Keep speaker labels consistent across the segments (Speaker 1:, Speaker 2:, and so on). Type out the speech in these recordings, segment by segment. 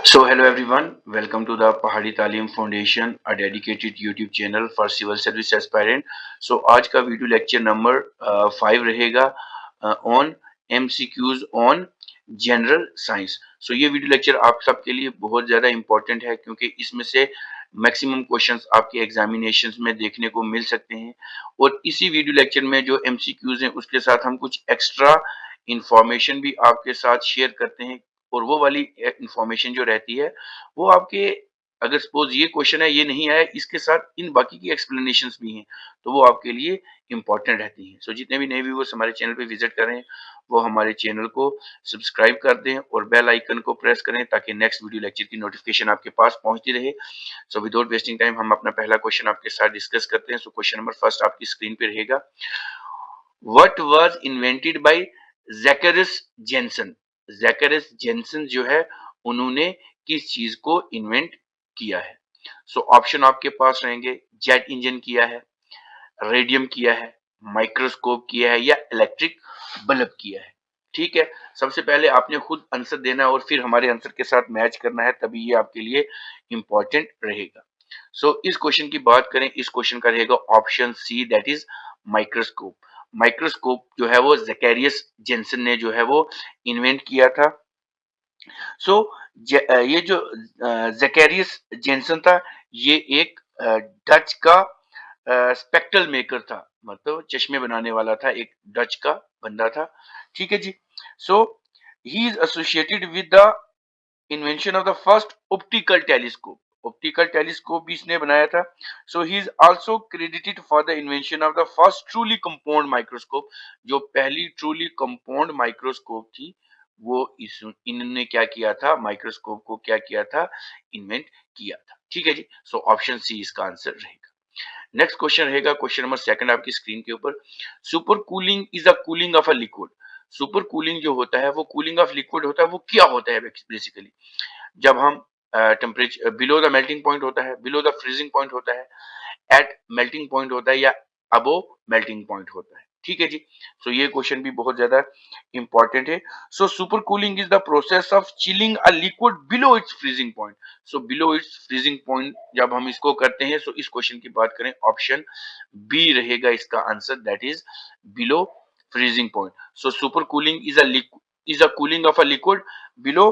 Speaker 1: So hello everyone, welcome to the Pahadi Talim Foundation, a dedicated YouTube channel for civil service aspirant. So आज का video lecture number 5 रहेगा on MCQs on general science. So ये video lecture आप सबके लिए बहुत ज़्यादा important है क्योंकि इसमें से मैक्सिमम क्वेश्चंस आपके एग्जामिनेशंस में देखने को मिल सकते हैं और इसी वीडियो लेक्चर में जो MCQs हैं उसके साथ हम कुछ एक्स्ट्रा इंफॉर्मेशन भी आपके साथ शेयर करते हैं और वो वाली इंफॉर्मेशन जो रहती है वो आपके अगर सपोज ये क्वेश्चन है ये नहीं आया इसके साथ इन बाकी की एक्सप्लेनेशंस भी हैं तो वो आपके लिए इंपॉर्टेंट रहती हैं। सो जितने भी नए व्यूअर्स हमारे चैनल पे विजिट कर रहे हैं वो हमारे चैनल को सब्सक्राइब कर दें और बेल आइकन को प्रेस करें ताकि नेक्स्ट वीडियो लेक्चर की नोटिफिकेशन आपके पास पहुंचती रहे। सो विदाउट वेस्टिंग टाइम हम अपना पहला क्वेश्चन आपके साथ डिस्कस करते हैं। सो क्वेश्चन नंबर फर्स्ट आपकी स्क्रीन पे रहेगा। What was invented by Zacharias Janssen. Zacharias Janssen जो है उन्होंने किस चीज को इन्वेंट किया है। सो ऑप्शन आपके पास रहेंगे, जेट इंजन किया है, रेडियम किया है, माइक्रोस्कोप किया है या इलेक्ट्रिक बल्ब किया है। ठीक है, सबसे पहले आपने खुद आंसर देना है और फिर हमारे आंसर के साथ मैच करना है तभी ये आपके लिए इंपॉर्टेंट रहेगा। सो इस क्वेश्चन की बात करें, इस क्वेश्चन का रहेगा option see that is microscope. Microscope जो है वो ज़ैकरियस जेनसन ने जो है वो इन्वेंट किया था। सो ये जो ज़ैकरियस जेनसन था ये एक डच का स्पेक्ट्रल मेकर था, मतलब चश्मे बनाने वाला था, एक डच का बंदा था। ठीक है जी। So he is associated with the invention of the first optical telescope. Optical telescope भी इसने बनाया था। So he is also credited for the invention of the first truly compound microscope. जो पहली ट्रूली कंपाउंड माइक्रोस्कोप थी वो इस इन्होंने क्या किया था, माइक्रोस्कोप को क्या किया था, इन्वेंट किया था। ठीक है जी। सो ऑप्शन सी इसका आंसर रहेगा। नेक्स्ट क्वेश्चन रहेगा क्वेश्चन नंबर सेकंड आपकी स्क्रीन के ऊपर। Super cooling is a cooling of a liquid. Super cooling जो होता है वो कूलिंग ऑफ लिक्विड होता है। वो क्या होता है बेसिकली, जब हम temperature below the melting point होता है, बिलो द फ्रीजिंग पॉइंट होता है, एट मेल्टिंग पॉइंट होता है या अबोव मेल्टिंग पॉइंट होता है। ठीक है जी। सो ये क्वेश्चन भी बहुत ज्यादा इंपॉर्टेंट है। So super cooling is the process of chilling a liquid below it's freezing point. So below it's freezing point जब हम इसको करते हैं, सो इस क्वेश्चन की बात करें ऑप्शन बी रहेगा इसका answer, that is below freezing point. So super cooling is a cooling of a liquid below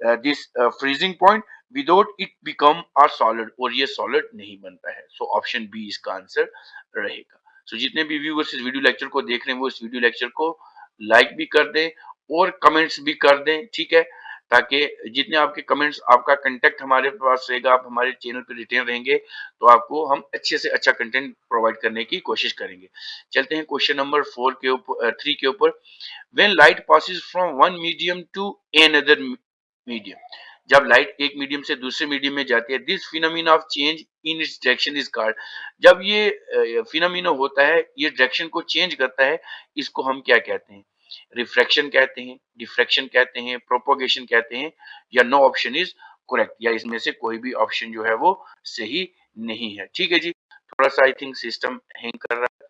Speaker 1: this freezing point without it become a solid, और ये सॉलिड नहीं बनता है। सो ऑप्शन बी इसका आंसर रहेगा। सो जितने भी व्यूअर्स इस वीडियो लेक्चर को देख रहे हैं वो इस वीडियो लेक्चर को लाइक भी कर दें और कमेंट्स भी कर दें। ठीक है, ताकि जितने आपके कमेंट्स, आपका कंटेक्ट हमारे पास रहेगा, आप हमारे चैनल पर रिटेन रहेंगे तो आपको हम अच्छे से अच्छा कंटेंट प्रोवाइड करने की कोशिश करेंगे। चलते हैं क्वेश्चन नंबर 4 के ऊपर, 3 के ऊपर। When light passes from one medium to another medium. जब लाइट एक मीडियम से दूसरे मीडियम में जाती है, this phenomena of change in its direction is called. जब ये फिनोमिना होता है, ये डायरेक्शन को चेंज करता है, इसको हम क्या कहते हैं? रिफ्रैक्शन कहते हैं, डिफ्रैक्शन कहते हैं, प्रोपोगेशन कहते हैं, या नो ऑप्शन इज करेक्ट, या इसमें से कोई भी ऑप्शन जो है वो सही नहीं है। ठीक है जी। थोड़ा सा आई थिंक सिस्टम हैंग कर रहा है,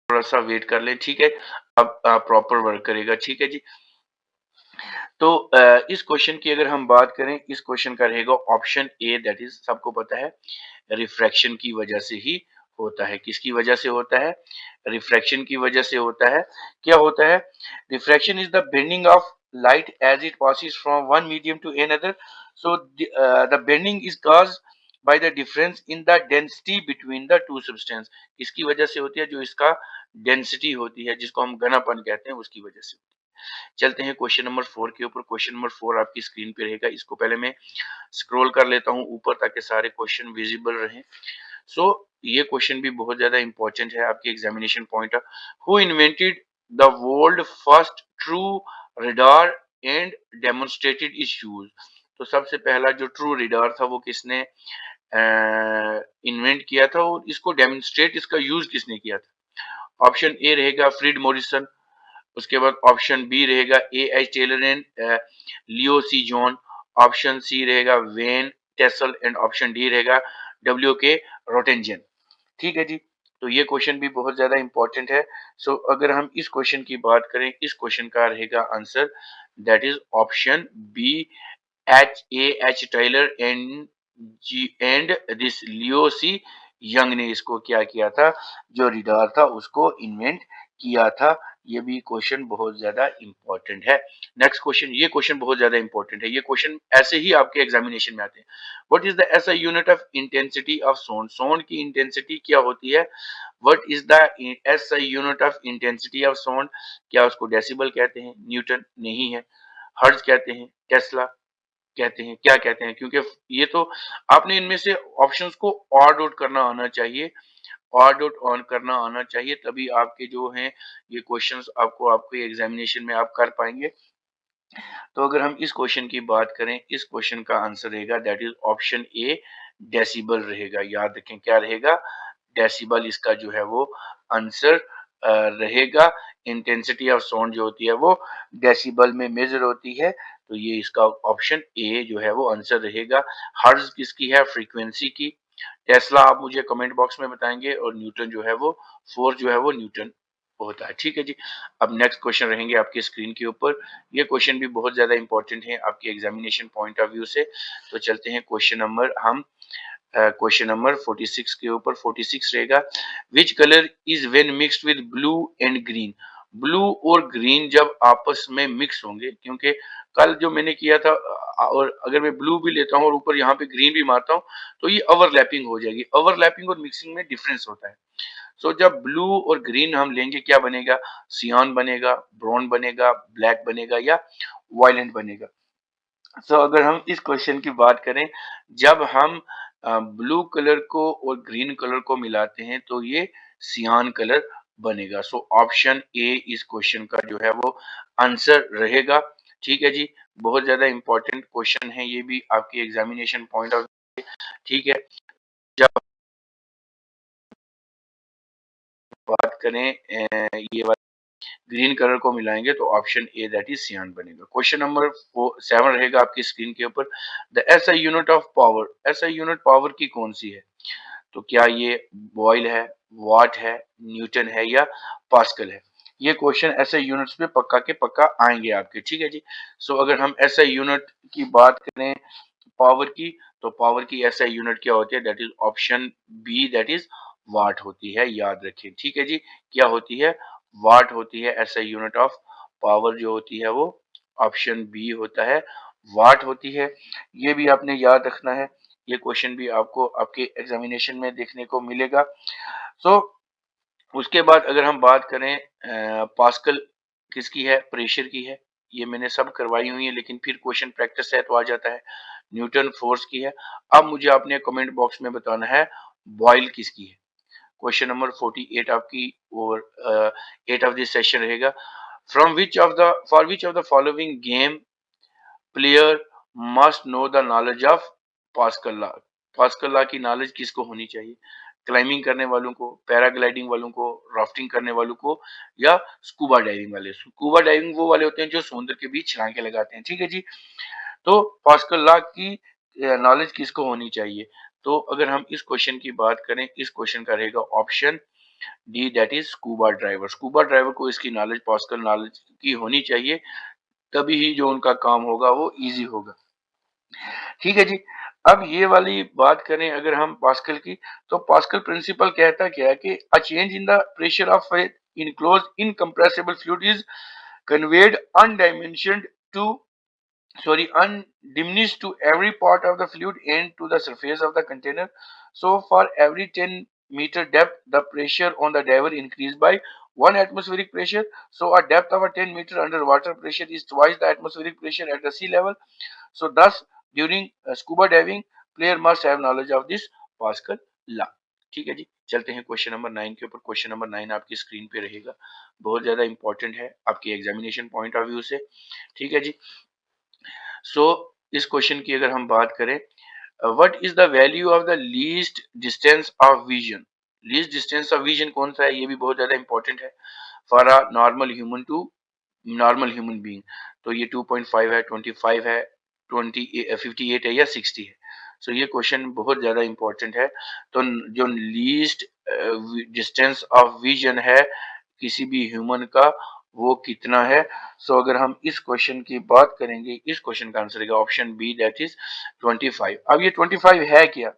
Speaker 1: थोड़ा सा वेट कर लें। ठीक है, अब प्रॉपर वर्क करेगा। ठीक है जी। तो इस क्वेश्चन की अगर हम बात करें, इस क्वेश्चन का रहेगा ऑप्शन ए, दैट इज सबको पता है रिफ्रैक्शन की वजह से ही होता है। किसकी वजह से होता है? रिफ्रैक्शन की वजह से होता है। क्या होता है? Refraction is the bending of light as it passes from one medium to another. So the bending is caused by the difference in the density between the two substance. किसकी वजह से होती है? जो इसका डेंसिटी होती है, जिसको हम घनापन कहते हैं, उसकी वजह से। चलते हैं क्वेश्चन नंबर 4 के ऊपर। क्वेश्चन नंबर 4 आपकी स्क्रीन पे रहेगा। इसको पहले मैं स्क्रॉल कर लेता हूं ऊपर ताकि सारे क्वेश्चन विजिबल रहें। सो ये क्वेश्चन भी बहुत ज्यादा इंपॉर्टेंट है आपके examination point of. Who invented the world first true radar and demonstrated it's use. तो सबसे पहला जो ट्रू रडार था वो किसने इन्वेंट किया था और इसको डेमोन्स्ट्रेट, इसका यूज किसने किया था? ऑप्शन ए रहेगा फ्रीड मॉरिसन। उसके बाद ऑप्शन बी रहेगा a H Taylor and Leo C John. Option c रहेगा Wayne Tesla and option d रहेगा डब्ल्यू के रोटेंजन। ठीक है जी। तो ये क्वेश्चन भी बहुत ज़्यादा इम्पोर्टेंट है। सो अगर हम इस क्वेश्चन की बात करें, इस क्वेश्चन का रहेगा answer that is option B H. Tylor and this Leo C Young ने इसको क्या किया था, जो रिडार था उसको इन्वेंट किया था। ये भी क्वेश्चन बहुत ज्यादा इंपॉर्टेंट है। नेक्स्ट क्वेश्चन, ये क्वेश्चन बहुत ज्यादा इंपॉर्टेंट है। ये क्वेश्चन ऐसे ही आपके एग्जामिनेशन में आते हैं। What is the SI unit of intensity of sound? Sound की इंटेंसिटी क्या होती है? What is the SI unit of intensity of sound? क्या उसको डेसिबल कहते हैं? न्यूटन नहीं है। हर्ट्ज कहते हैं? टेस्ला कहते हैं? क्या कहते हैं? क्योंकि ये तो आपने इनमें से ऑप्शंस को ऑड आउट करना आना चाहिए, ऑड आउट ऑन करना आना चाहिए, तभी आपके जो हैं ये क्वेश्चंस आपको आपके एग्जामिनेशन में आप कर पाएंगे। तो अगर हम इस क्वेश्चन की बात करें, इस क्वेश्चन का आंसर रहेगा that is option A decibel रहेगा। याद रखें क्या रहेगा? डेसिबल इसका जो है वो आंसर रहेगा। इंटेंसिटी ऑफ साउंड जो होती है वो डेसिबल में मेजर होती है, तो ये इसका ऑप्शन ए जो है वो आंसर रहेगा। हर्ट्ज किसकी है? फ्रीक्वेंसी की। टेस्ला आप मुझे कमेंट बॉक्स में बताएंगे, और न्यूटन जो है वो फोर्स जो है वो न्यूटन होता है। ठीक है जी। अब नेक्स्ट क्वेश्चन रहेंगे आपकी स्क्रीन के ऊपर। ये क्वेश्चन भी बहुत ज्यादा इंपॉर्टेंट है आपके एग्जामिनेशन पॉइंट ऑफ व्यू से। तो चलते हैं क्वेश्चन नंबर, हम क्वेश्चन नंबर 46 के ऊपर। 46 रहेगा which colour is when mixed with blue and green? Blue और ग्रीन जब आपस में मिक्स होंगे, क्योंकि कल जो मैंने किया था, और अगर मैं ब्लू भी लेता हूँ और ऊपर यहाँ पे ग्रीन भी मारता हूँ, तो ये ओवरलैपिंग हो जाएगी। ओवरलैपिंग और मिक्सिंग में डिफरेंस होता है। सो जब ब्लू और ग्रीन हम लेंगे, क्या बनेगा? सियान बनेगा, ब्राउन बनेगा, ब्लैक बनेगा, या वायलेंट बनेगा। अगर हम इस क्वेश्चन की बात करें, जब हम ब्लू कलर को और ग्रीन कलर को मिलाते हैं तो ये सियान कलर बनेगा। ऑप्शन ए इस क्वेश्चन का जो है वो आंसर रहेगा। ठीक है जी। बहुत ज्यादा इंपॉर्टेंट क्वेश्चन है ये भी आपके एग्जामिनेशन पॉइंट ऑफ। ठीक है। जब बात करें ये ग्रीन कलर को मिलाएंगे तो ऑप्शन ए दैट इज सियान बनेगा। क्वेश्चन नंबर 7 रहेगा आपकी स्क्रीन के ऊपर। The SI unit of power, SI unit power की कौन सी है? तो क्या ये बॉयल है, वाट है, न्यूटन है, या पास्कल है? ये क्वेश्चन ऐसे यूनिट्स पे पक्का के पक्का आएंगे आपके। ठीक है जी। अगर हम ऐसा यूनिट की बात करें पावर की, तो पावर की ऐसा यूनिट क्या होती है? That is option B that is watt होती है। याद रखें। ठीक है जी। क्या होती है? वाट होती है ऐसा यूनिट ऑफ पावर जो होती है वो ऑप्शन बी होता है, वाट होती है। ये भी आपने याद रखना है। ये क्वेश्चन भी आपको आपके एग्जामिनेशन में देखने को मिलेगा। सो उसके बाद अगर हम बात करें पास्कल किसकी है? प्रेशर की है। ये मैंने सब करवाई हुई है, लेकिन फिर क्वेश्चन प्रैक्टिस है तो आ जाता है। न्यूटन फोर्स की है। अब मुझे आपने कमेंट बॉक्स में बताना है बॉयल किसकी है। क्वेश्चन नंबर 48 आपकी, और 8 ऑफ दिस सेशन रहेगा। From which of the for which of the following game player must know the knowledge of pascal law? Pascal law की नॉलेज किसको होनी चाहिए? क्लाइंबिंग करने वालों को, पैराग्लाइडिंग वालों को, राफ्टिंग करने वालों को, या स्कूबा डाइविंग वाले? स्कूबा डाइविंग वो वाले होते हैं जो समुद्र के बीच छलांगे लगाते हैं। ठीक है जी। तो पास्कल लॉ की नॉलेज किसको होनी चाहिए? तो अगर हम इस क्वेश्चन की बात करें, इस क्वेश्चन का रहेगा option D that is scuba driver. Scuba driver को इसकी नॉलेज, पास्कल नॉलेज की होनी चाहिए, तभी ही जो उनका काम होगा वो इजी होगा। ठीक है जी। अब ये वाली बात करें अगर हम पास्कल की, तो पास्कल प्रिंसिपल कहता क्या है कि a change in the pressure of enclose incompressible fluid is conveyed undiminished to undiminished to every part of the fluid and to the surface of the container. So for every 10-meter depth, the pressure on the diver increased by 1 atmospheric pressure. So a depth of a 10-meter underwater pressure is twice the atmospheric pressure at the sea level. So thus, during scuba diving, player must have knowledge of this Pascal law. ठीक है जी। चलते हैं question number 9 के ऊपर। Question number 9 आपकी screen पे रहेगा। बहुत ज्यादा इंपॉर्टेंट है आपके एग्जामिनेशन पॉइंट ऑफ व्यू से। ठीक है जी। इस क्वेश्चन की अगर हम बात करें, what is the value of the least distance of vision? Least distance of vision कौन सा है? ये भी बहुत ज्यादा इंपॉर्टेंट है for a normal human to normal human being. तो ये 2.5 है, 25 है, 58 है, या 60 है। ये क्वेश्चन बहुत ज्यादा इंपॉर्टेंट है। तो जो लीस्ट डिस्टेंस ऑफ विजन है किसी भी ह्यूमन का, वो कितना है। सो अगर हम इस क्वेश्चन की बात करेंगे, इस क्वेश्चन का आंसर है ऑप्शन बी, दैट इज 25। अब ये 25 है क्या?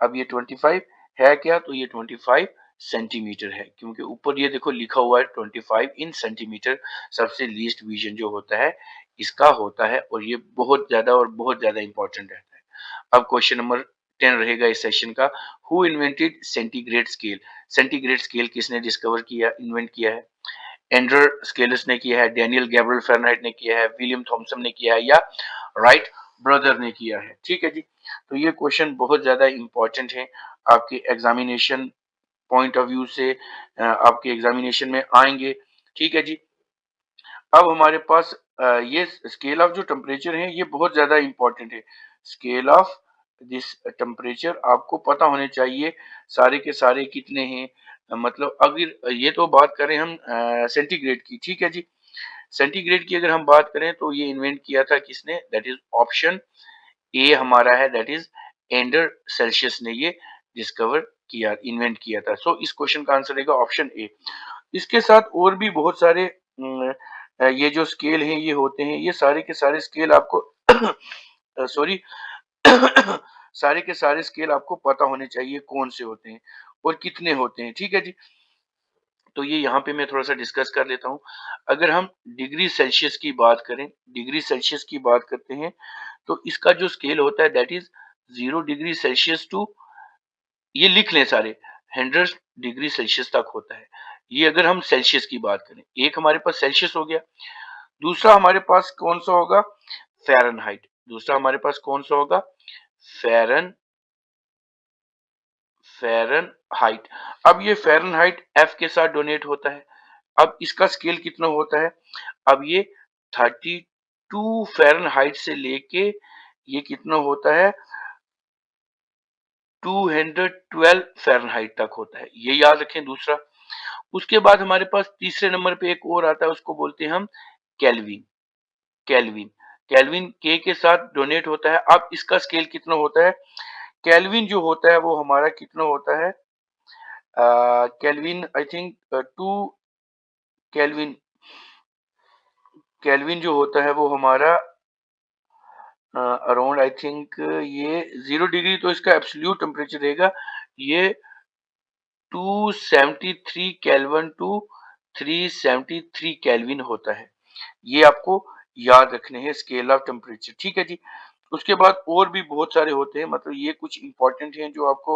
Speaker 1: अब ये 25 है क्या? तो ये 25 सेंटीमीटर है, क्योंकि ऊपर ये देखो लिखा हुआ है 25 इन सेंटीमीटर। सबसे लीस्ट विजन जो होता है इसका होता है, और ये बहुत ज्यादा और बहुत ज्यादा इंपॉर्टेंट रहता है। अब क्वेश्चन नंबर 10 रहेगा इस सेशन का, who invented centigrade scale? Centigrade scale किसने डिस्कवर किया, इन्वेंट किया है? एंड्रर स्केलस ने किया है, डेनियल गैब्रियल फेरनाइट ने किया है, विलियम थॉमसन ने किया है, या राइट ब्रदर ने किया है? ठीक है जी। तो ये क्वेश्चन बहुत ज्यादा इंपॉर्टेंट है आपके एग्जामिनेशन पॉइंट ऑफ व्यू से, आपके एग्जामिनेशन में आएंगे। ठीक है जी। अब हमारे पास ये स्केल ऑफ जो टेम्परेचर है ये बहुत ज्यादा इंपॉर्टेंट है। स्केल ऑफ दिस टेम्परेचर आपको पता होने चाहिए सारे के सारे कितने हैं। मतलब अगर ये तो बात करें हम सेंटीग्रेड की, ठीक है जी। सेंटीग्रेड की अगर हम बात करें तो ये इन्वेंट किया था किसने? दैट इज ऑप्शन ए हमारा है, दैट इज एंडर सेल्सियस ने ये डिस्कवर किया, इन्वेंट किया था। सो इस क्वेश्चन का आंसर रहेगा ऑप्शन ए। इसके साथ और भी बहुत सारे ये जो स्केल हैं ये होते हैं, ये सारे के सारे स्केल आपको सॉरी सारे के सारे स्केल आपको पता होने चाहिए कौन से होते हैं और कितने होते हैं। ठीक है जी। तो ये यहाँ पे मैं थोड़ा सा डिस्कस कर लेता हूँ। अगर हम डिग्री सेल्सियस की बात करें, डिग्री सेल्सियस की बात करते हैं, तो इसका जो स्केल होता है that is 0 degree Celsius to, ये लिख लें सारे, 100 डिग्री सेल्सियस तक होता है। ये अगर हम सेल्सियस की बात करें, एक हमारे पास सेल्सियस हो गया, दूसरा हमारे पास कौन सा होगा? फ़ारेनहाइट। दूसरा हमारे पास कौन सा होगा? फ़ारेन फ़ारेनहाइट। अब ये फ़ारेनहाइट एफ के साथ डोनेट होता है। अब इसका स्केल कितना होता है? अब ये 32 फ़ारेनहाइट से लेके ये कितना होता है? 212 फ़ारेनहाइट तक होता है। ये याद रखें दूसरा। उसके बाद हमारे पास तीसरे नंबर पे एक और आता है, उसको बोलते हैं हम केल्विन। केल्विन केल्विन के साथ डोनेट होता है। अब इसका स्केल कितना होता है? केल्विन जो होता है वो हमारा कितना होता है? Kelvin I think 2 kelvin, kelvin जो होता है वो हमारा अराउंड आई थिंक ये 0 डिग्री, तो इसका एब्सोल्यूट टेम्परेचर रहेगा ये 273 केल्विन टू 373 केल्विन होता है। ये आपको याद रखने हैं स्केल ऑफ टेम्परेचर। ठीक है जी। उसके बाद और भी बहुत सारे होते हैं, मतलब ये कुछ इंपॉर्टेंट हैं जो आपको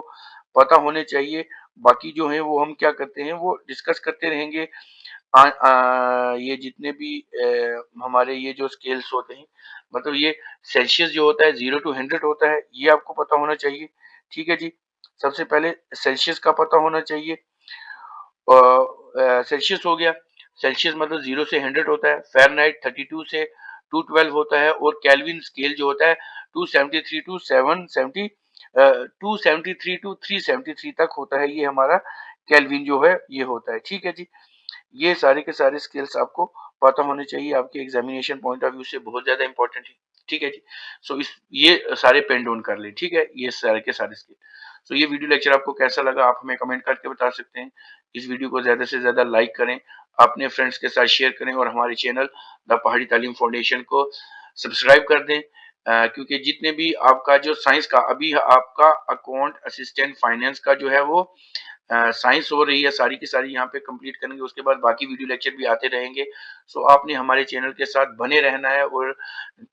Speaker 1: पता होने चाहिए। बाकी जो है वो हम क्या करते हैं वो डिस्कस करते रहेंगे। ये जितने भी हमारे ये जो स्केल्स होते हैं, मतलब ये सेल्सियस जो होता है 0 to 100 होता है, ये आपको पता होना चाहिए। ठीक है जी। सबसे पहले सेल्सियस का पता होना चाहिए। सेल्सियस हो गया, सेल्सियस मतलब 0 से 100 होता है, फ़ारेनहाइट 32 से 212 होता है, और केल्विन स्केल जो होता है 273 टू 770 273 टू 373 तक होता है। ये हमारा केल्विन जो है ये होता है। ठीक है जी। ये सारे के सारे स्किल्स आपको पता होने चाहिए, आपके एग्जामिनेशन पॉइंट ऑफ व्यू से बहुत ज्यादा इंपॉर्टेंट है। ठीक है जी। सो इस ये सारे पेन डाउन कर ले। ठीक है, ये सारे के सारे स्किल। सो ये वीडियो लेक्चर आपको कैसा लगा आप हमें कमेंट करके बता सकते हैं। इस वीडियो को ज्यादा से ज्यादा लाइक करें, अपने फ्रेंड्स के साथ शेयर करें, और हमारे चैनल द पहाड़ी तालीम फाउंडेशन को सब्सक्राइब कर दें। क्योंकि जितने भी आपका जो साइंस का अभी आपका अकाउंट असिस्टेंट फाइनेंस का जो है वो साइंस हो रही है, सारी की सारी यहाँ पे कंप्लीट करेंगे। उसके बाद बाकी वीडियो लेक्चर भी आते रहेंगे। सो आपने हमारे चैनल के साथ बने रहना है, और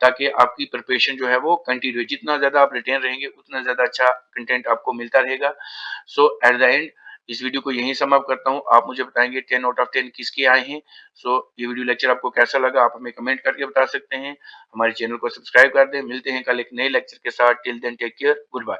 Speaker 1: ताकि आपकी प्रिपरेशन जो है वो कंटिन्यू, जितना ज़्यादा आप रिटेन रहेंगे उतना ज़्यादा अच्छा कंटेंट आपको मिलता रहेगा। सो एट द एंड इस वीडियो को यहीं समाप्त करता हूँ। आप मुझे बताएंगे 10 आउट ऑफ 10 किसके आए हैं। सो ये वीडियो लेक्चर आपको कैसा लगा आप हमें कमेंट करके बता सकते हैं। हमारे चैनल को सब्सक्राइब कर दें। मिलते हैं कल एक नए लेक्चर के साथ। Till then take care, good bye.